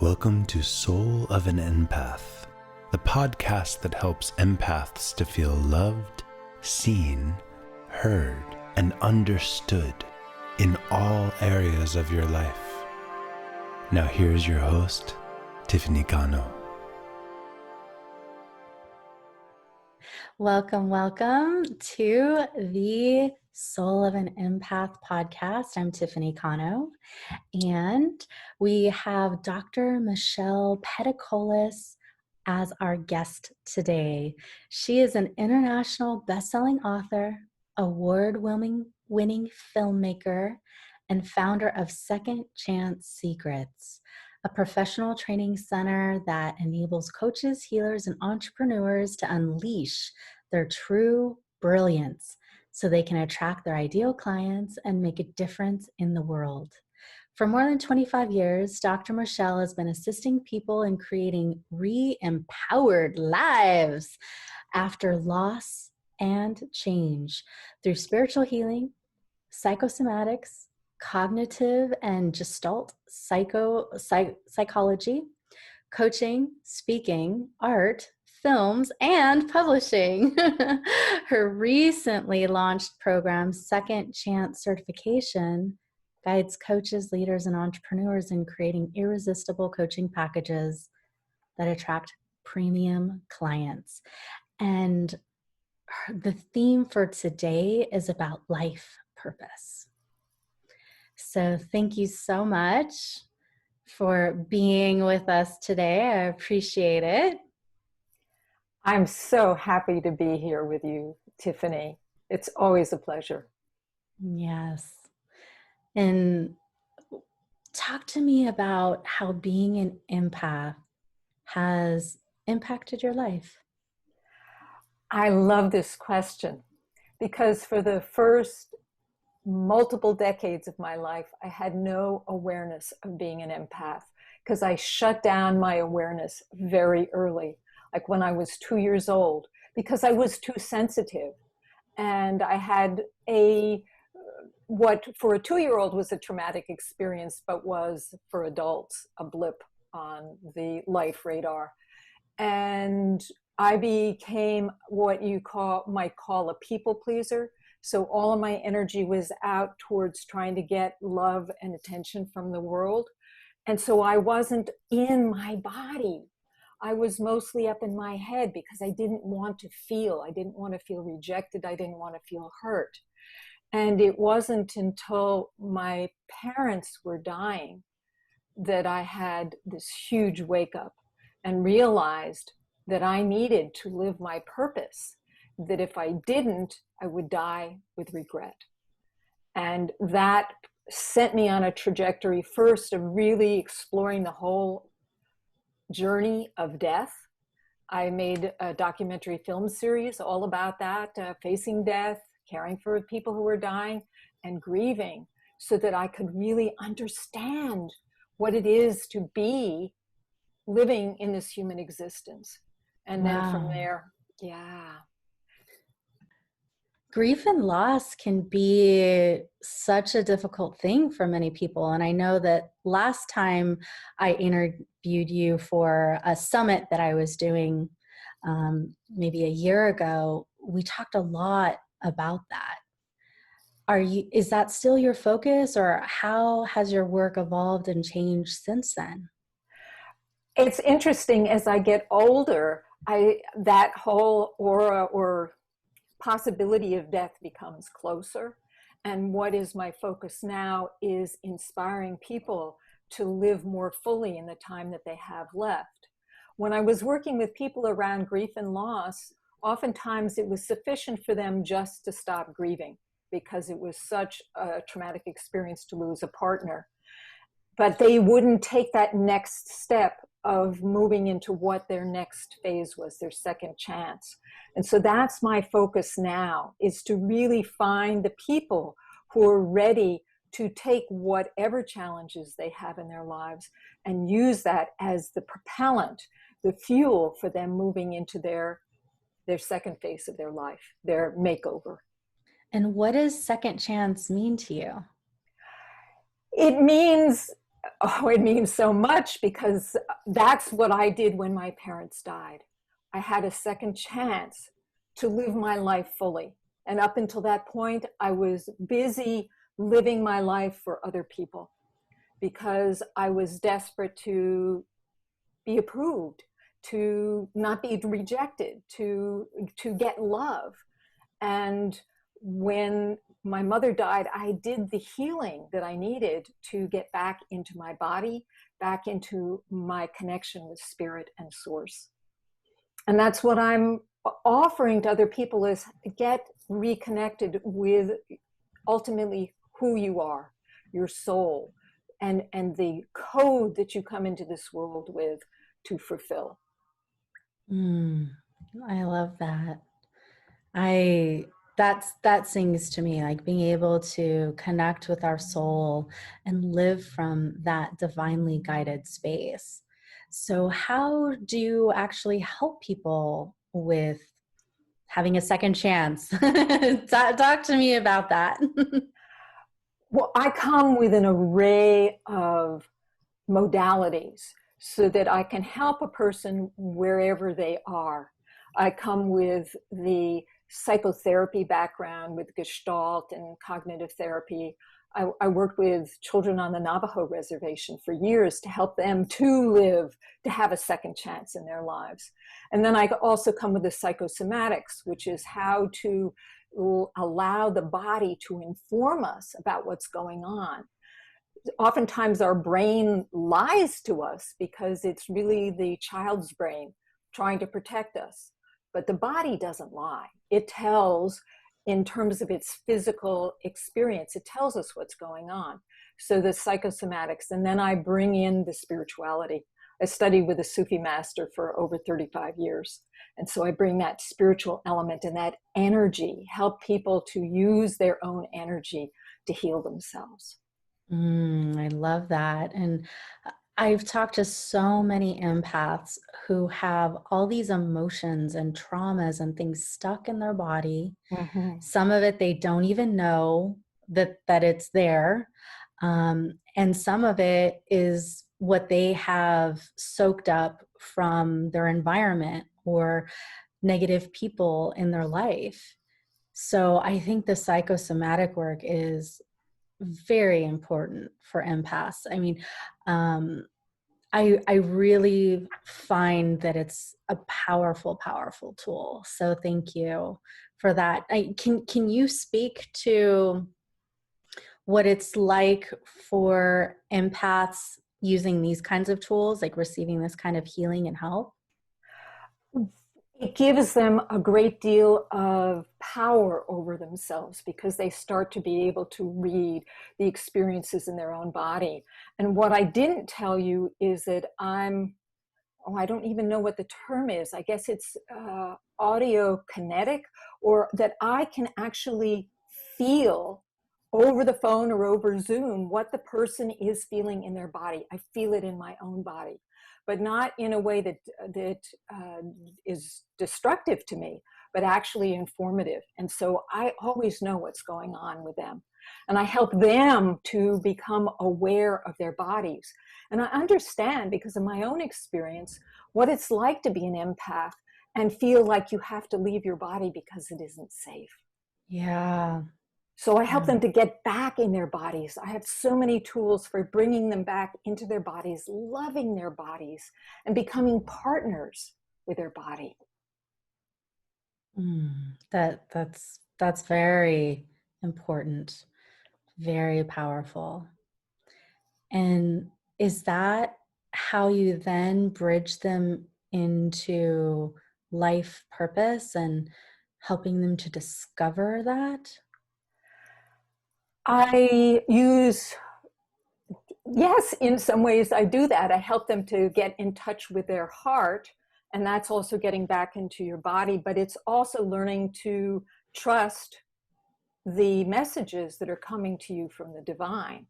Welcome to Soul of an Empath, the podcast that helps empaths to feel loved, seen, heard, and understood in all areas of your life. Now here's your host, Tiffany Cano. Welcome to the Soul of an Empath podcast. I'm Tiffany Cano, and we have Dr. Michelle Peticolas as our guest today. She is an international best-selling author, award-winning filmmaker, and founder of Second Chance Secrets, a professional training center that enables coaches, healers, and entrepreneurs to unleash their true brilliance so they can attract their ideal clients and make a difference in the world. For more than 25 years, Dr. Michelle has been assisting people in creating re-empowered lives after loss and change through spiritual healing, psychosomatics, cognitive and Gestalt psychology, coaching, speaking, art, films, and publishing. Her recently launched program, Second Chance Certification, guides coaches, leaders, and entrepreneurs in creating irresistible coaching packages that attract premium clients. And the theme for today is about life purpose. So thank you so much for being with us today. I appreciate it. I'm so happy to be here with you, Tiffany. It's always a pleasure. Yes. And talk to me about how being an empath has impacted your life. I love this question because for the first multiple decades of my life, I had no awareness of being an empath because I shut down my awareness very early, like when I was 2 years old, because I was too sensitive. And I had what for a 2-year-old was a traumatic experience, but was for adults a blip on the life radar. And I became what you might call a people pleaser. So all of my energy was out towards trying to get love and attention from the world. And so I wasn't in my body. I was mostly up in my head because I didn't want to feel. I didn't want to feel rejected. I didn't want to feel hurt. And it wasn't until my parents were dying that I had this huge wake up and realized that I needed to live my purpose, that if I didn't, I would die with regret. And that sent me on a trajectory first of really exploring the whole journey of death. I made a documentary film series all about that, facing death, caring for people who were dying, and grieving, so that I could really understand what it is to be living in this human existence. And then from there, Grief and loss can be such a difficult thing for many people. And I know that last time I interviewed you for a summit that I was doing maybe a year ago, we talked a lot about that. Is that still your focus, or how has your work evolved and changed since then? It's interesting, as I get older, that whole aura or possibility of death becomes closer. And what is my focus now is inspiring people to live more fully in the time that they have left. When I was working with people around grief and loss, oftentimes it was sufficient for them just to stop grieving because it was such a traumatic experience to lose a partner. But they wouldn't take that next step of moving into what their next phase was, their second chance. And so that's my focus now, is to really find the people who are ready to take whatever challenges they have in their lives and use that as the propellant, the fuel for them moving into their second phase of their life, their makeover. And what does second chance mean to you? It means Oh, it means so much, because that's what I did when my parents died. I had a second chance to live my life fully. And up until that point, I was busy living my life for other people because I was desperate to be approved, to not be rejected, to get love. And when my mother died, I did the healing that I needed to get back into my body, back into my connection with spirit and source. And that's what I'm offering to other people, is get reconnected with ultimately who you are, your soul, and the code that you come into this world with to fulfill. I love that. That sings to me, like being able to connect with our soul and live from that divinely guided space. So how do you actually help people with having a second chance? Talk to me about that. Well, I come with an array of modalities so that I can help a person wherever they are. I come with the psychotherapy background with Gestalt and cognitive therapy. I worked with children on the Navajo reservation for years to help them to live, to have a second chance in their lives. And then I also come with the psychosomatics, which is how to allow the body to inform us about what's going on. Oftentimes our brain lies to us because it's really the child's brain trying to protect us. But the body doesn't lie. It tells, in terms of its physical experience, it tells us what's going on. So the psychosomatics, and then I bring in the spirituality. I studied with a Sufi master for over 35 years. And so I bring that spiritual element and that energy, help people to use their own energy to heal themselves. I love that. And I've talked to so many empaths who have all these emotions and traumas and things stuck in their body. Mm-hmm. Some of it they don't even know that it's there. And some of it is what they have soaked up from their environment or negative people in their life. So I think the psychosomatic work is very important for empaths. I mean, I really find that it's a powerful, powerful tool. So thank you for that. Can you speak to what it's like for empaths using these kinds of tools, like receiving this kind of healing and help? It gives them a great deal of power over themselves because they start to be able to read the experiences in their own body. And what I didn't tell you is that I don't even know what the term is. I guess it's audio kinetic, or that I can actually feel over the phone or over Zoom what the person is feeling in their body. I feel it in my own body, but not in a way that is destructive to me, but actually informative. And so I always know what's going on with them. And I help them to become aware of their bodies. And I understand, because of my own experience, what it's like to be an empath and feel like you have to leave your body because it isn't safe. Yeah. So I help them to get back in their bodies. I have so many tools for bringing them back into their bodies, loving their bodies, and becoming partners with their body. That's very important, very powerful. And is that how you then bridge them into life purpose and helping them to discover that? Yes, in some ways I do that. I help them to get in touch with their heart, and that's also getting back into your body, but it's also learning to trust the messages that are coming to you from the divine.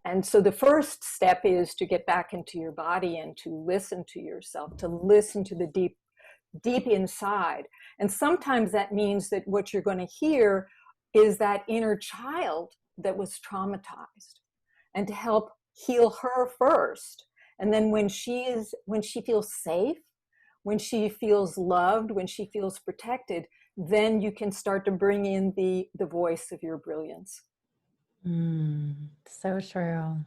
And so the first step is to get back into your body and to listen to yourself, to listen to the deep, deep inside. And sometimes that means that what you're going to hear is that inner child that was traumatized, and to help heal her first. And then when she feels safe, when she feels loved, when she feels protected, then you can start to bring in the voice of your brilliance. So true.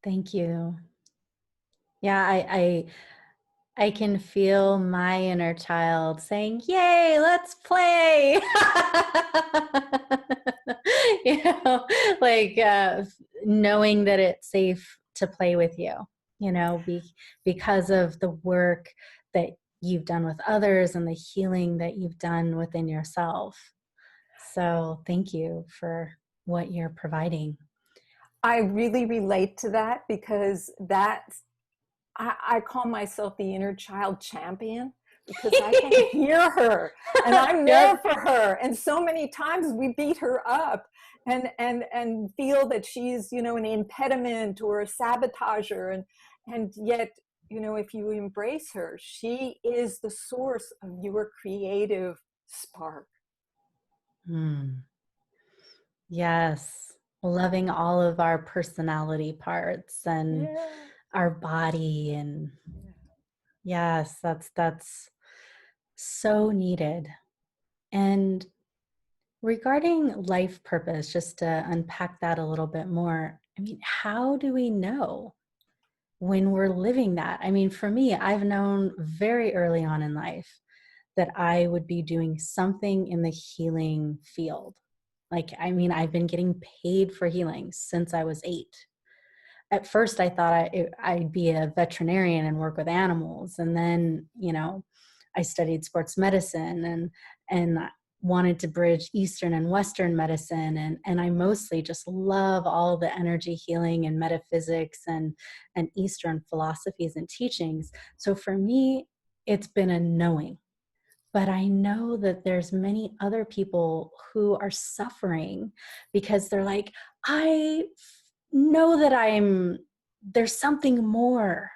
Thank you. Yeah, I can feel my inner child saying, "Yay, let's play." You know, like knowing that it's safe to play with you, you know, because of the work that you've done with others and the healing that you've done within yourself. So thank you for what you're providing. I really relate to that because I call myself the inner child champion, because I can hear her and I'm there for her. And so many times we beat her up and feel that she's, you know, an impediment or a sabotager. And yet, you know, if you embrace her, she is the source of your creative spark. Yes. Loving all of our personality parts and our body, and yes, that's so needed. And regarding life purpose, just to unpack that a little bit more, I mean, how do we know when we're living that? I mean, for me, I've known very early on in life that I would be doing something in the healing field. Like, I mean, I've been getting paid for healing since I was 8. At first, I thought I'd be a veterinarian and work with animals. And then, you know, I studied sports medicine and wanted to bridge Eastern and Western medicine. And I mostly just love all the energy healing and metaphysics and Eastern philosophies and teachings. So for me, it's been a knowing. But I know that there's many other people who are suffering because they're like, I know that there's something more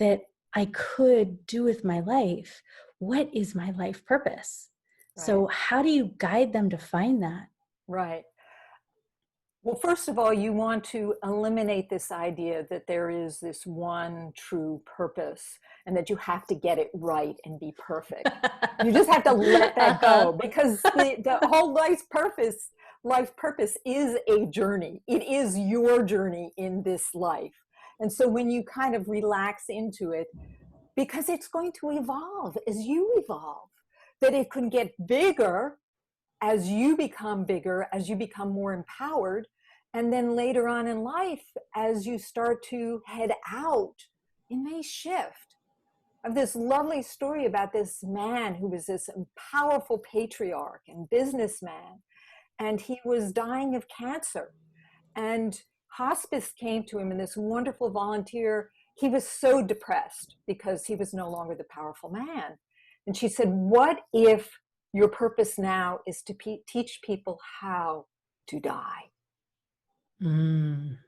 that I could do with my life. What is my life purpose? Right. So how do you guide them to find that? Right. Well, first of all, you want to eliminate this idea that there is this one true purpose and that you have to get it right and be perfect. You just have to let that go, because the whole life purpose is a journey. It is your journey in this life. And so when you kind of relax into it, because it's going to evolve as you evolve, that it can get bigger as you become bigger, as you become more empowered. And then later on in life, as you start to head out, it may shift. I have this lovely story about this man who was this powerful patriarch and businessman, and he was dying of cancer. And hospice came to him, and this wonderful volunteer, he was so depressed because he was no longer the powerful man. And she said, what if your purpose now is to teach people how to die? And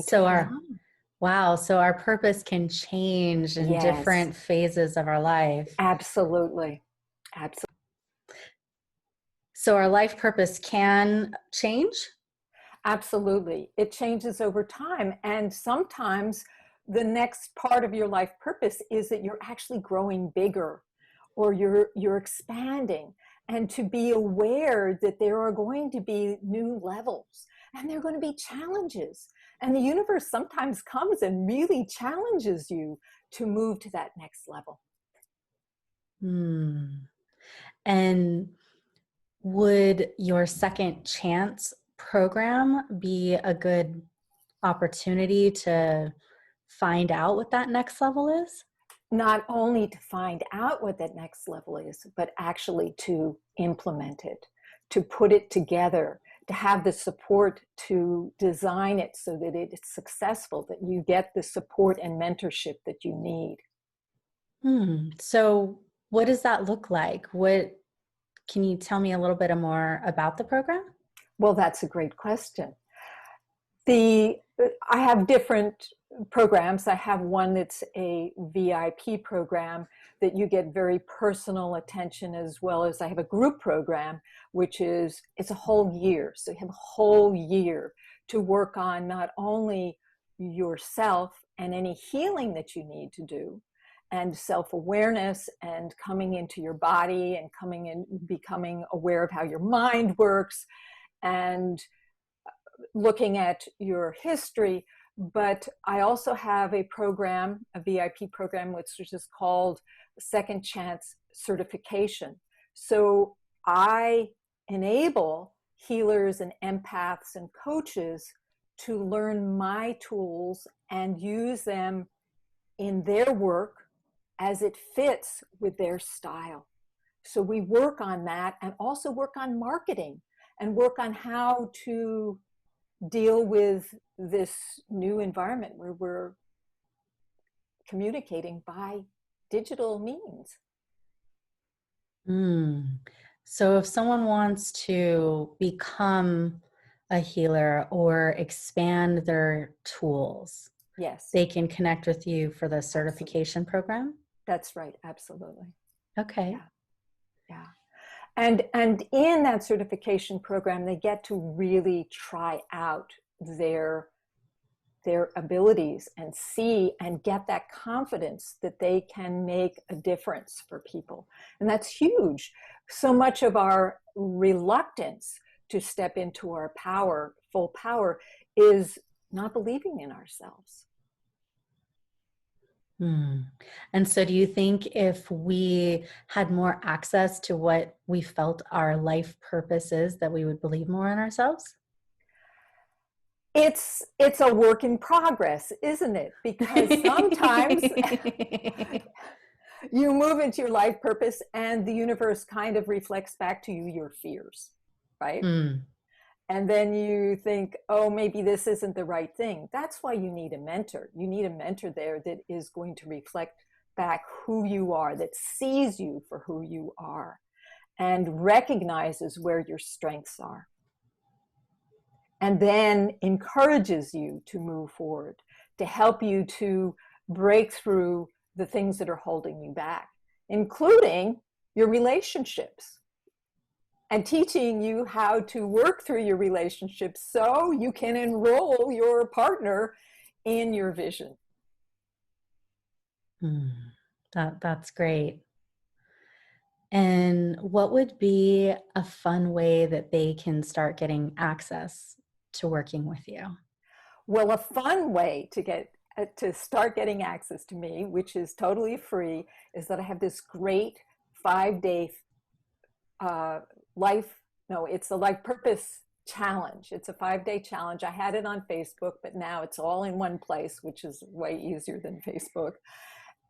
so our purpose can change in different phases of our life. Absolutely. So our life purpose can change? Absolutely. It changes over time. And sometimes the next part of your life purpose is that you're actually growing bigger, or you're expanding, and to be aware that there are going to be new levels and there are going to be challenges. And the universe sometimes comes and really challenges you to move to that next level. And would your second chance program be a good opportunity to find out what that next level is? Not only to find out what that next level is, but actually to implement it, to put it together, to have the support to design it so that it's successful, that you get the support and mentorship that you need. So what does that look like? Can you tell me a little bit more about the program? Well, that's a great question. I have different programs. I have one that's a VIP program that you get very personal attention, as well as I have a group program, which it's a whole year. So you have a whole year to work on not only yourself and any healing that you need to do, and self-awareness, and coming into your body, and becoming aware of how your mind works, and looking at your history. But I also have a program, a VIP program, which is called Second Chance Certification. So I enable healers and empaths and coaches to learn my tools and use them in their work as it fits with their style. So we work on that, and also work on marketing, and work on how to deal with this new environment where we're communicating by digital means. So if someone wants to become a healer or expand their tools, Yes, they can connect with you for the certification program? that's right. Absolutely. Okay. Yeah. And in that certification program, they get to really try out their abilities and see and get that confidence that they can make a difference for people. And that's huge. So much of our reluctance to step into our power, full power, is not believing in ourselves. And so do you think if we had more access to what we felt our life purpose is, that we would believe more in ourselves? It's a work in progress, isn't it? Because sometimes you move into your life purpose and the universe kind of reflects back to you your fears, right? And then you think, oh, maybe this isn't the right thing. That's why you need a mentor. You need a mentor there that is going to reflect back who you are, that sees you for who you are, and recognizes where your strengths are, and then encourages you to move forward, to help you to break through the things that are holding you back, including your relationships, and teaching you how to work through your relationships so you can enroll your partner in your vision. That's great. And what would be a fun way that they can start getting access to working with you? Well, a fun way to start getting access to me, which is totally free, is that I have this great 5-day it's a life purpose challenge. It's a 5-day challenge. I had it on Facebook, but now it's all in one place, which is way easier than Facebook.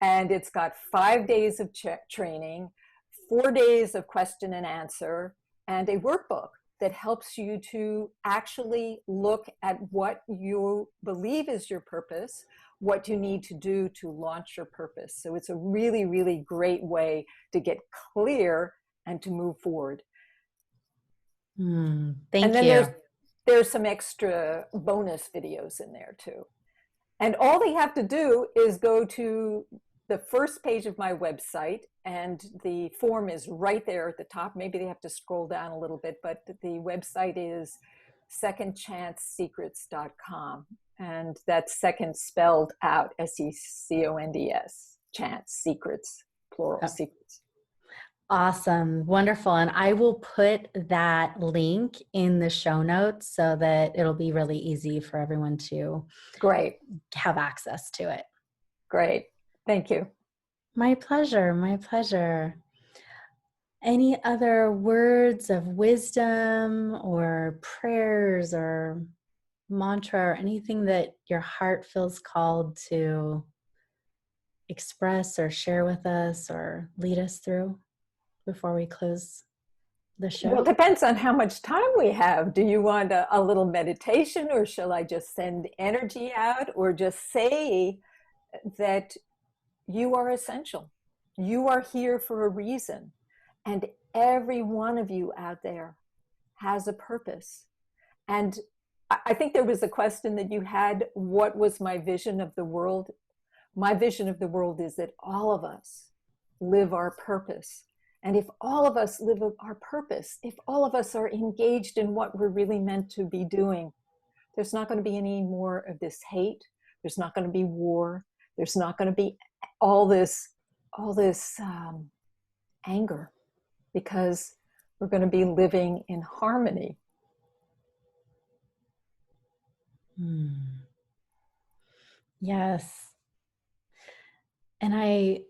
And it's got 5 days of training, 4 days of question and answer, and a workbook that helps you to actually look at what you believe is your purpose, what you need to do to launch your purpose. So it's a really, really great way to get clear and to move forward. Thank you. There's some extra bonus videos in there too. And all they have to do is go to the first page of my website, and the form is right there at the top. Maybe they have to scroll down a little bit, but the website is secondchancesecrets.com. And that's second spelled out, SECONDS, chance, secrets, plural, secrets. Awesome. Wonderful. And I will put that link in the show notes so that it'll be really easy for everyone to have access to it. Great. Thank you. My pleasure. My pleasure. Any other words of wisdom or prayers or mantra or anything that your heart feels called to express or share with us or lead us through before we close the show? Well, it depends on how much time we have. Do you want a little meditation, or shall I just send energy out, or just say that you are essential? You are here for a reason. And every one of you out there has a purpose. And I think there was a question that you had, what was my vision of the world? My vision of the world is that all of us live our purpose. And if all of us live our purpose, if all of us are engaged in what we're really meant to be doing, there's not going to be any more of this hate. There's not going to be war. There's not going to be all this anger, because we're going to be living in harmony. Yes. And I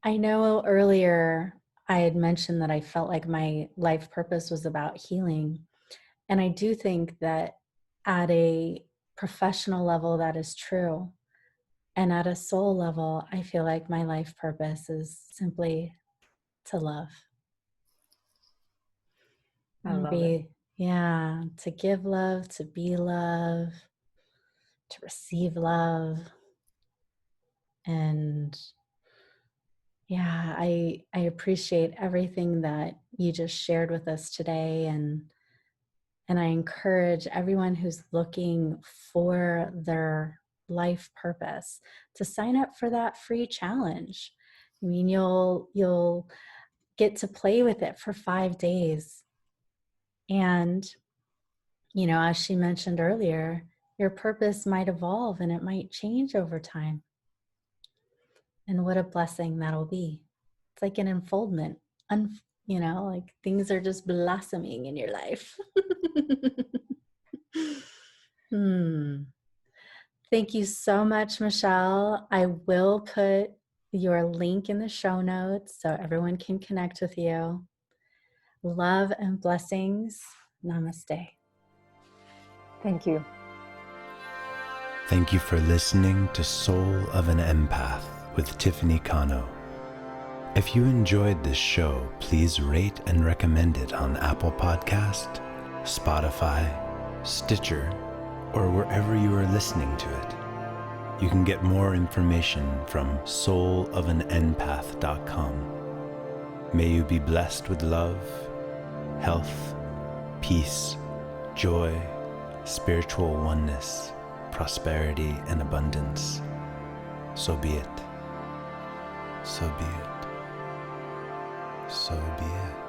know earlier I had mentioned that I felt like my life purpose was about healing. And I do think that at a professional level, that is true. And at a soul level, I feel like my life purpose is simply to love. I love it. Yeah, to give love, to be love, to receive love. And yeah, I appreciate everything that you just shared with us today, and I encourage everyone who's looking for their life purpose to sign up for that free challenge. I mean, you'll get to play with it for 5 days. And, you know, as she mentioned earlier, your purpose might evolve and it might change over time. And what a blessing that'll be. It's like an unfoldment. You know, like things are just blossoming in your life. Thank you so much, Michelle. I will put your link in the show notes so everyone can connect with you. Love and blessings. Namaste. Thank you. Thank you for listening to Soul of an Empath with Tiffany Cano. If you enjoyed this show, please rate and recommend it on Apple Podcast, Spotify, Stitcher, or wherever you are listening to it. You can get more information from soulofanempath.com. May you be blessed with love, health, peace, joy, spiritual oneness, prosperity, and abundance. So be it. So be it. So be it.